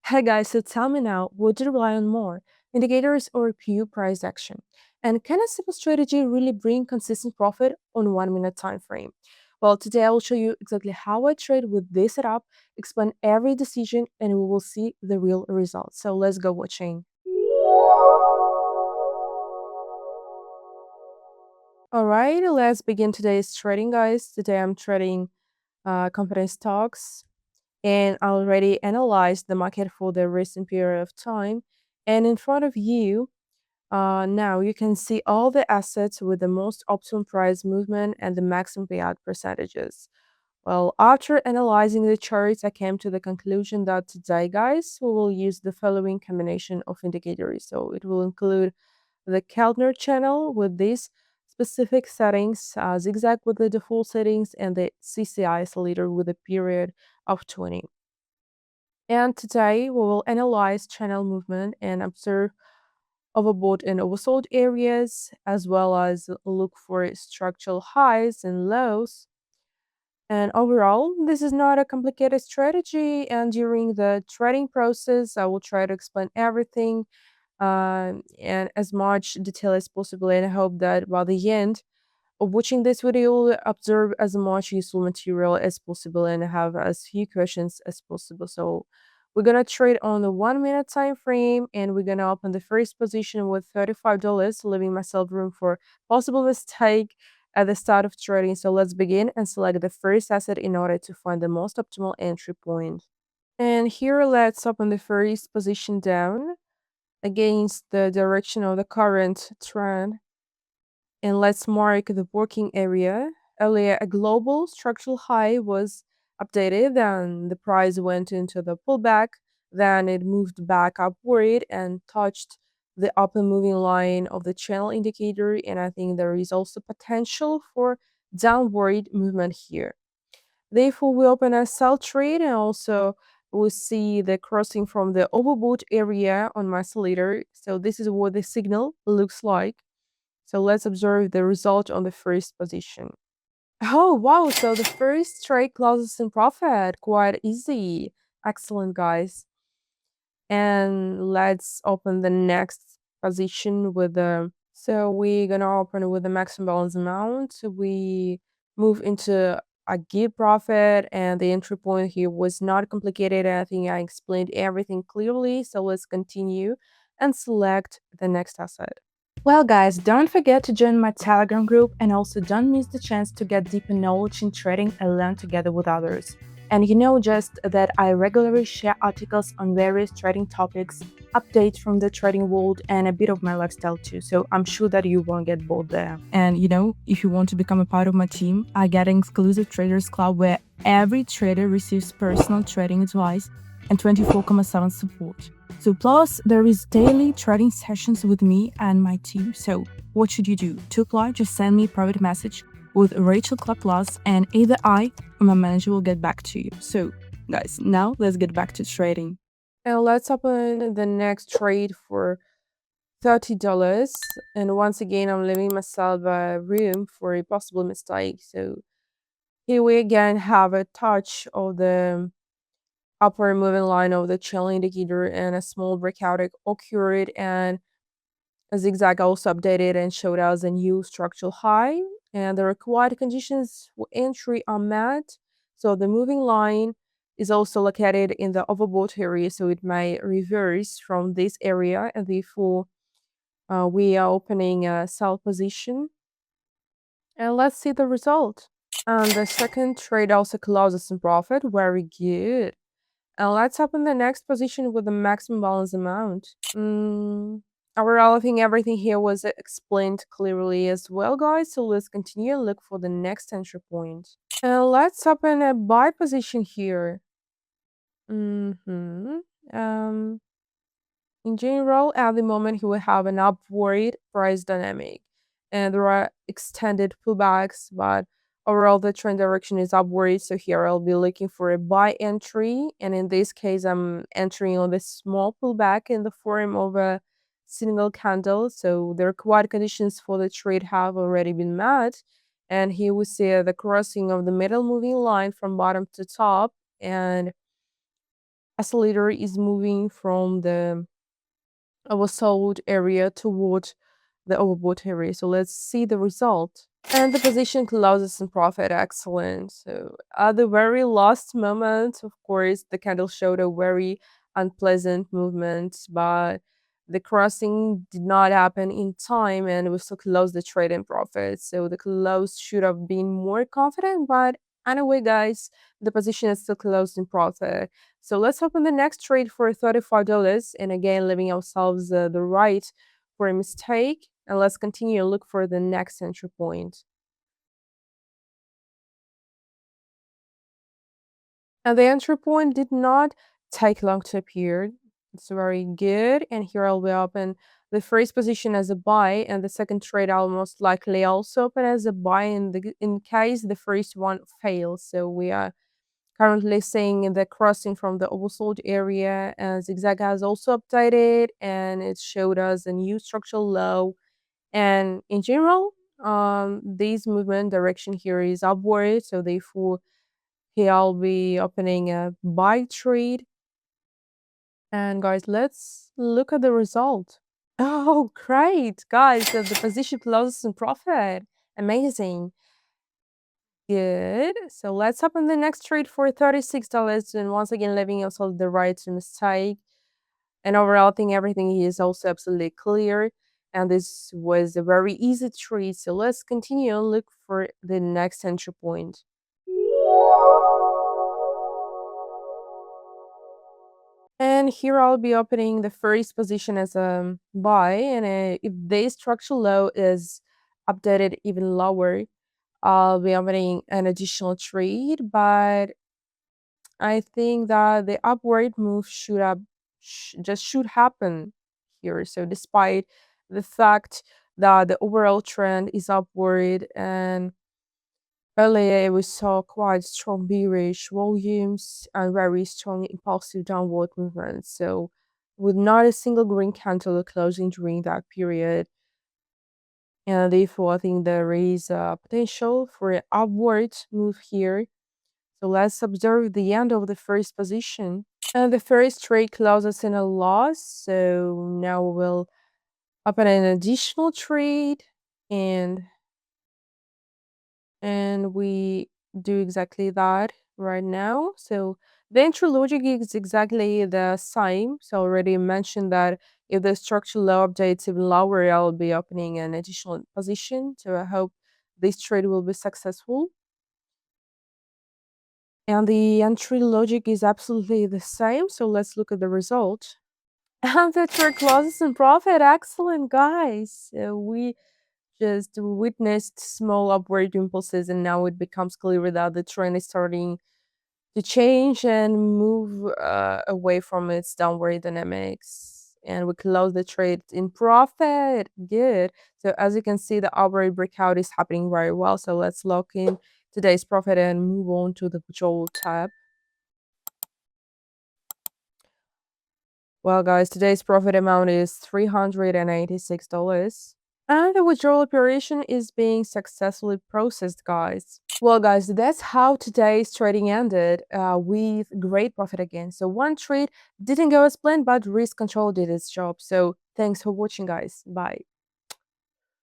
Hey guys, so tell me now, would you rely on more indicators or pure price action? And can a simple strategy really bring consistent profit on 1 minute time frame? Well, today I will show you exactly how I trade with this setup, explain every decision, and we will see the real results. So let's go watching. All right, let's begin today's trading, guys. Today I'm trading company stocks and I already analyzed the market for the recent period of time. And in front of you, now you can see all the assets with the most optimal price movement and the maximum payout percentages. Well, after analyzing the charts, I came to the conclusion that today, guys, we will use the following combination of indicators. So it will include the Keltner channel with these specific settings, ZigZag with the default settings, and the CCI isolator with a period of 20. And today we will analyze channel movement and observe overbought and oversold areas, as well as look for structural highs and lows. And overall, this is not a complicated strategy. And during the trading process, I will try to explain everything and as much detail as possible. And I hope that by the end, watching this video, observe as much useful material as possible and have as few questions as possible. So we're gonna trade on the 1 minute time frame and we're gonna open the first position with $35, leaving myself room for possible mistake at the start of trading. So let's begin and select the first asset in order to find the most optimal entry point. And here let's open the first position down against the direction of the current trend. And let's mark the working area. Earlier, a global structural high was updated, then the price went into the pullback, then it moved back upward and touched the upper moving line of the channel indicator. And I think there is also potential for downward movement here. Therefore, we open a sell trade and also we see the crossing from the overbought area on my oscillator. So this is what the signal looks like. So let's observe the result on the first position. Oh, wow. So the first trade closes in profit. Quite easy. Excellent, guys. And let's open the next position with the. So we're going to open with the maximum balance amount. We move into a give profit, and the entry point here was not complicated. I think I explained everything clearly. So let's continue and select the next asset. Well, guys, don't forget to join my Telegram group and also don't miss the chance to get deeper knowledge in trading and learn together with others. And you know just that I regularly share articles on various trading topics, updates from the trading world, and a bit of my lifestyle too. So I'm sure that you won't get bored there. And if you want to become a part of my team, I get an exclusive Traders Club where every trader receives personal trading advice and 24/7 support. So plus there is daily trading sessions with me and my team. So what should you do? To apply, just send me a private message with Rachel Club Plus and either I or my manager will get back to you. So guys, now let's get back to trading. And let's open the next trade for $30. And once again, I'm leaving myself room for a possible mistake. So here we again have a touch of the upper moving line of the channel indicator and a small breakout occurred and a zigzag also updated and showed us a new structural high and the required conditions for entry are met. So the moving line is also located in the overbought area, so it may reverse from this area and therefore we are opening a sell position and let's see the result. And the second trade also closes in profit. Very good. And let's open the next position with the maximum balance amount. Overall, I think everything here was explained clearly as well, guys. So let's continue and look for the next entry point. And let's open a buy position here. Mm-hmm. Um, in general, at the moment, you will have an upward price dynamic, and there are extended pullbacks, but overall, the trend direction is upward. So here, I'll be looking for a buy entry, and in this case, I'm entering on this small pullback in the form of a single candle. So the required conditions for the trade have already been met, and here we see the crossing of the middle moving line from bottom to top, and oscillator is moving from the oversold area toward the overbought area. So let's see the result. And the position closes in profit. Excellent. So at the very last moment, of course, the candle showed a very unpleasant movement, but the crossing did not happen in time and we still closed the trade in profit. So the close should have been more confident, but anyway, guys, the position is still closed in profit. So let's open the next trade for $35 and again, leaving ourselves the right for a mistake. And let's continue and look for the next entry point. And the entry point did not take long to appear. It's very good. And here I'll be open the first position as a buy, and the second trade I'll most likely also open as a buy in case the first one fails. So we are currently seeing the crossing from the oversold area, and ZigZag has also updated and it showed us a new structural low. And in general, this movement direction here is upward, so therefore here I'll be opening a buy trade. And guys, let's look at the result. Oh, great, guys! The position closes in profit. Amazing. Good. So let's open the next trade for $36 and once again leaving ourselves the right to mistake. And overall, I think everything is also absolutely clear. And this was a very easy trade. So let's continue and look for the next entry point. And here I'll be opening the first position as a buy. And if the structural low is updated even lower, I'll be opening an additional trade. But I think that the upward move just should happen here. So despite the fact that the overall trend is upward and earlier we saw quite strong bearish volumes and very strong impulsive downward movements. So with not a single green candle closing during that period. And therefore, I think there is a potential for an upward move here. So let's observe the end of the first position. And the first trade closes in a loss. So now we'll open an additional trade and we do exactly that right now. So the entry logic is exactly the same. So I already mentioned that if the structural low updates even lower, I'll be opening an additional position. So I hope this trade will be successful. And the entry logic is absolutely the same. So let's look at the result. And the trade closes in profit. Excellent, guys. We just witnessed small upward impulses, and now it becomes clear that the trend is starting to change and move away from its downward dynamics. And we close the trade in profit. Good. So as you can see, the upward breakout is happening very well. So let's lock in today's profit and move on to the withdrawal tab. Well, guys, today's profit amount is $386. And the withdrawal operation is being successfully processed, guys. Well, guys, that's how today's trading ended with great profit again. So one trade didn't go as planned, but risk control did its job. So thanks for watching, guys. Bye.